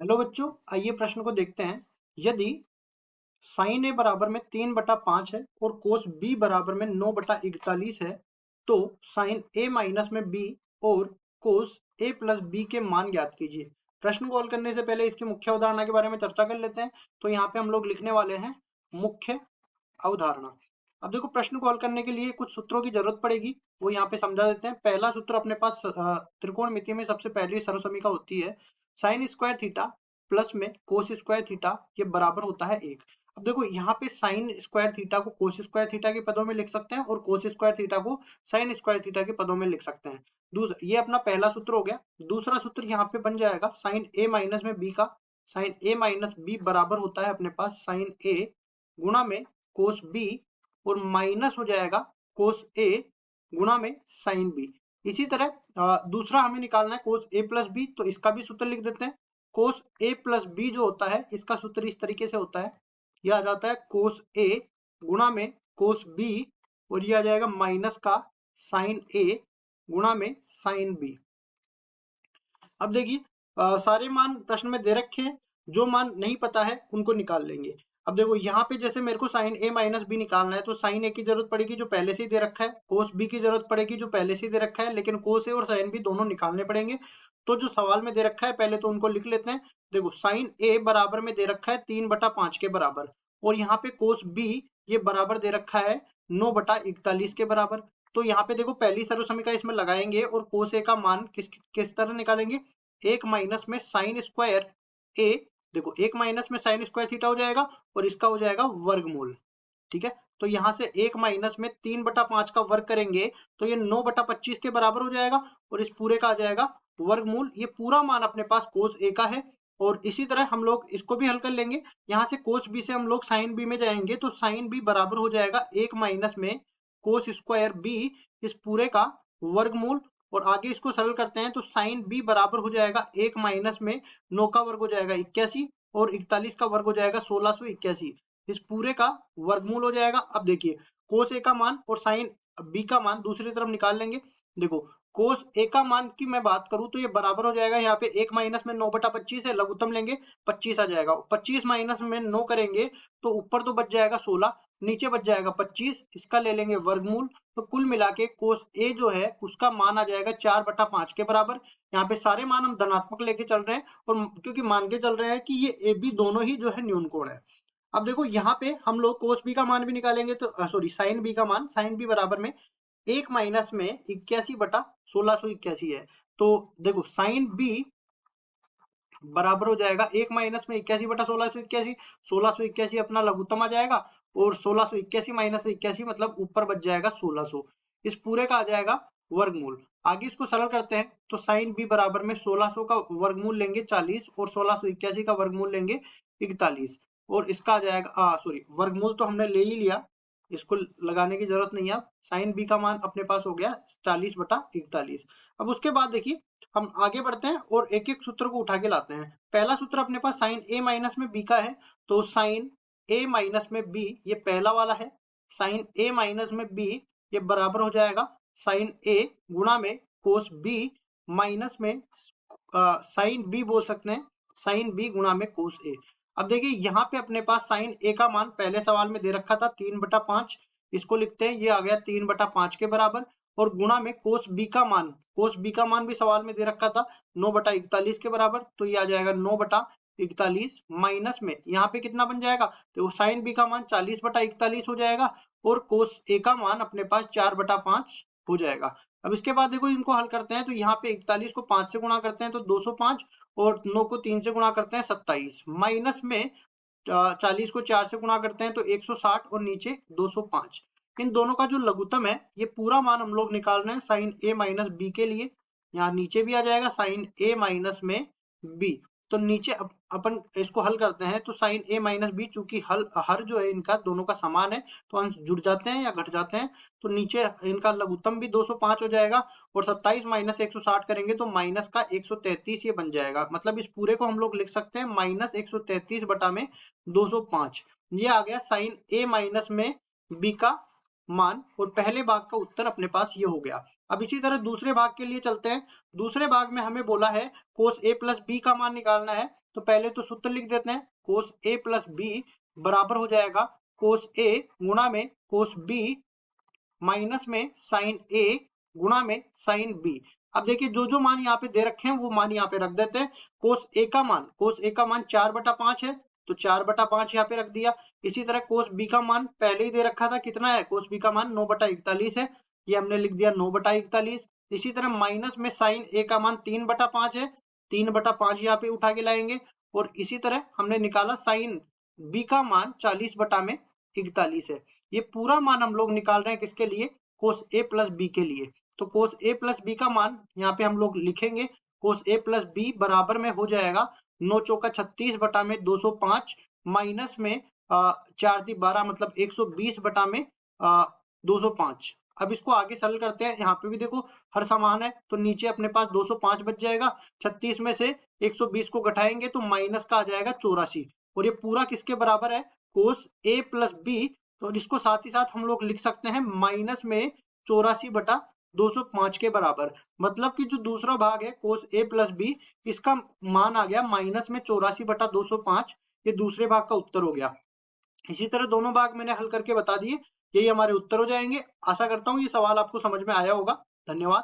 Hello बच्चों, आइए प्रश्न को देखते हैं। यदि साइन ए बराबर में 3/5 है और कोस बी बराबर में 9/41 है, तो साइन ए माइनस में बी और कोस ए प्लस बी के मान ज्ञात कीजिए। प्रश्न को हल करने से पहले इसकी मुख्य अवधारणा के बारे में चर्चा कर लेते हैं। तो यहाँ पे हम लोग लिखने वाले हैं मुख्य अवधारणा। अब देखो, प्रश्न को हल करने के लिए कुछ सूत्रों की जरूरत पड़ेगी, वो यहाँ पे समझा देते हैं। पहला सूत्र अपने पास त्रिकोणमिति में सबसे पहली सर्वसमीका होती है, साइन स्क्वायर थीटा प्लस में कोस स्क्वायर थीटा ये बराबर होता है 1। अब देखो, यहाँ पे साइन स्क्वायर थीटा को कोस स्क्वायर थीटा के पदों में लिख सकते हैं और कोस स्क्वायर थीटा को साइन स्क्वायर थीटा के पदों में लिख सकते हैं। दूसरा, ये अपना पहला सूत्र हो गया। दूसरा सूत्र यहाँ पे बन जाएगा साइन ए माइनस में बी का। साइन ए माइनस बी बराबर होता है अपने पास साइन ए गुणा में कोस बी और माइनस हो जाएगा कोस ए गुणा में साइन बी। इसी तरह दूसरा हमें निकालना है कोस ए प्लस बी, तो इसका भी सूत्र लिख देते हैं। कोस ए प्लस बी जो होता है, इसका सूत्र इस तरीके से होता है, यह आ जाता है कोस ए गुणा में कोस बी और ये आ जाएगा माइनस का साइन ए गुणा में साइन बी। अब देखिए, सारे मान प्रश्न में दे रखे हैं, जो मान नहीं पता है उनको निकाल लेंगे। अब देखो, यहाँ पे जैसे मेरे को साइन ए माइनस बी निकालना है, तो साइन ए की जरूरत पड़ेगी जो पहले से ही दे रखा है, कोस बी की जरूरत पड़ेगी जो पहले से ही दे रखा है, लेकिन कोस ए और साइन बी दोनों निकालने पड़ेंगे। तो जो सवाल में दे रखा है पहले तो उनको लिख लेते हैं। देखो, साइन ए बराबर में दे रखा है 3/5 के बराबर, और यहाँ पे कोस बी ये बराबर दे रखा है 9/41 के बराबर। तो यहाँ पे देखो, पहली सर्वसमीका इसमें लगाएंगे और कोस ए का मान किस तरह निकालेंगे, 1 माइनस में साइन स्क्वायर ए। देखो, 1 माइनस में साइन स्क्वायर थीटा हो जाएगा और इसका हो जाएगा वर्गमूल। ठीक है, तो यहाँ से 1 माइनस में 3/5 का वर्ग करेंगे तो ये 9/25 के बराबर हो जाएगा और इस पूरे का आ जाएगा वर्गमूल। ये पूरा मान अपने पास कोस ए का है। और इसी तरह हम लोग इसको भी हल कर लेंगे। यहाँ से कोस बी से हम लोग साइन बी में जाएंगे, तो साइन बी बराबर हो जाएगा 1 माइनस में कोस स्क्वायर बी, इस पूरे का वर्गमूल। और आगे इसको सरल करते हैं तो साइन बी बराबर हो जाएगा 1 माइनस में 9 का वर्ग हो जाएगा 81 और 41 का वर्ग हो जाएगा 1681, इस पूरे का वर्गमूल हो जाएगा। अब देखिए, कोस ए का मान और साइन बी का मान दूसरी तरफ निकाल लेंगे। देखो, कोस ए का मान की मैं बात करूं तो ये बराबर हो जाएगा, यहाँ पे 1 माइनस में 9/25 है, लघुत्तम लेंगे 25 आ जाएगा। 25 माइनस में 9 करेंगे तो ऊपर तो बच जाएगा 16, नीचे बच जाएगा 25, इसका ले लेंगे वर्गमूल। तो कुल मिला के कोस ए जो है उसका मान आ जाएगा 4/5 के बराबर। यहाँ पे सारे मान हम धनात्मक लेके चल रहे हैं, और क्योंकि मान के चल रहे हैं कि ये ए बी दोनों ही जो है न्यून कोण है। अब देखो, यहाँ पे हम लोग कोस बी का मान भी निकालेंगे, तो सॉरी साइन बी का मान, साइन बी बराबर में 1 माइनस में 81/1681 है। तो देखो, साइन बी बराबर हो जाएगा 1 माइनस में 81/1681। 1681 अपना लघुत्तम आ जाएगा और 1681 माइनस 81 मतलब ऊपर बच जाएगा 1600, इस पूरे का आ जाएगा वर्गमूल। आगे इसको सरल करते हैं तो साइन बी बराबर में 1600 का वर्गमूल लेंगे 40 और 1681 का वर्गमूल लेंगे 41, और इसका आ जाएगा सॉरी, वर्गमूल तो हमने ले ही लिया, इसको लगाने की जरूरत नहीं है। अब साइन बी का मान अपने पास हो गया 40/41। अब उसके बाद देखिए, हम आगे बढ़ते हैं और एक एक सूत्र को उठा के लाते हैं। पहला सूत्र अपने पास साइन ए माइनस में बी का है, तो साइन ए माइनस में बी ये पहला वाला है। साइन ए माइनस में बी ये बराबर हो जाएगा साइन ए गुणा में कोस बी माइनस में साइन बी बोल सकते हैं, साइन बी गुणा में कोस ए। अब देखिए, यहाँ पे अपने पास साइन ए का मान पहले सवाल में दे रखा था 3/5, इसको लिखते हैं, ये आ गया 3/5 के बराबर। और गुणा में कोस बी का मान, कोस बी का मान भी सवाल में दे रखा था 9/41 के बराबर, तो ये आ जाएगा 9/41 माइनस में यहाँ पे कितना बन जाएगा, तो साइन बी का मान 40/41 हो जाएगा और कोस ए का मान अपने पास 4/5 हो जाएगा। अब इसके बाद देखो, इनको हल करते हैं तो यहाँ पे 41 को 5 से गुणा करते हैं तो 205 और 9 को 3 से गुणा करते हैं 27, माइनस में 40 को 4 से गुणा करते हैं तो 160 और नीचे 205। इन दोनों का जो लघुत्तम है, ये पूरा मान हम लोग निकाल रहे हैं साइन ए माइनस बी के लिए। यहाँ नीचे भी आ जाएगा साइन ए माइनस में बी, तो नीचे अपन इसको हल करते हैं तो साइन ए माइनस बी, चूंकि हर जो है इनका दोनों का समान है तो अंश जुड़ जाते हैं या घट जाते हैं, तो नीचे इनका लघुत्तम भी 205 हो जाएगा और 27 माइनस 160 करेंगे तो माइनस का 133 ये बन जाएगा। मतलब इस पूरे को हम लोग लिख सकते हैं माइनस 133 बटा में 205। ये आ गया साइन ए माइनस में बी का मान और पहले भाग का उत्तर अपने पास ये हो गया। अब इसी तरह दूसरे भाग के लिए चलते हैं। दूसरे भाग में हमें बोला है cos a प्लस बी का मान निकालना है। तो पहले तो सूत्र लिख देते हैं। cos a प्लस बी बराबर हो जाएगा cos a गुणा में cos b माइनस में साइन ए गुणा में साइन बी। अब देखिए जो जो मान यहाँ पे दे रखे हैं वो मान यहाँ पे रख देते हैं। कोस ए का मान 4/5 है, तो 4/5 यहाँ पे रख दिया। इसी तरह कोस बी का मान पहले ही दे रखा था, कितना है, कोस बी का मान 9/41 है, ये हमने लिख दिया 9/41। इसी तरह माइनस में साइन ए का मान 3/5 है, 3/5 यहाँ पे उठा के लाएंगे। और इसी तरह हमने निकाला साइन बी का मान 40/41 है। ये पूरा मान हम लोग निकाल रहे हैं किसके लिए, कोस ए प्लस बी के लिए। तो कोस ए प्लस बी का मान यहाँ पे हम लोग लिखेंगे। कोस ए प्लस बी बराबर में हो जाएगा 9 चौका 36 बटा में 205 माइनस में 4 × 12 मतलब 120 बटा में 205। अब इसको आगे सरल करते हैं। यहाँ पे भी देखो हर समान है, तो नीचे अपने पास 205 बच जाएगा। 36 में से 120 को घटाएंगे तो माइनस का आ जाएगा 84। और ये पूरा किसके बराबर है, कोस ए प्लस बी। तो इसको साथ ही साथ हम लोग लिख सकते हैं माइनस में 84/205 के बराबर। मतलब कि जो दूसरा भाग है कोस ए प्लस बी, इसका मान आ गया माइनस में 84/205। ये दूसरे भाग का उत्तर हो गया। इसी तरह दोनों भाग मैंने हल करके बता दिए, यही हमारे उत्तर हो जाएंगे। आशा करता हूँ ये सवाल आपको समझ में आया होगा। धन्यवाद।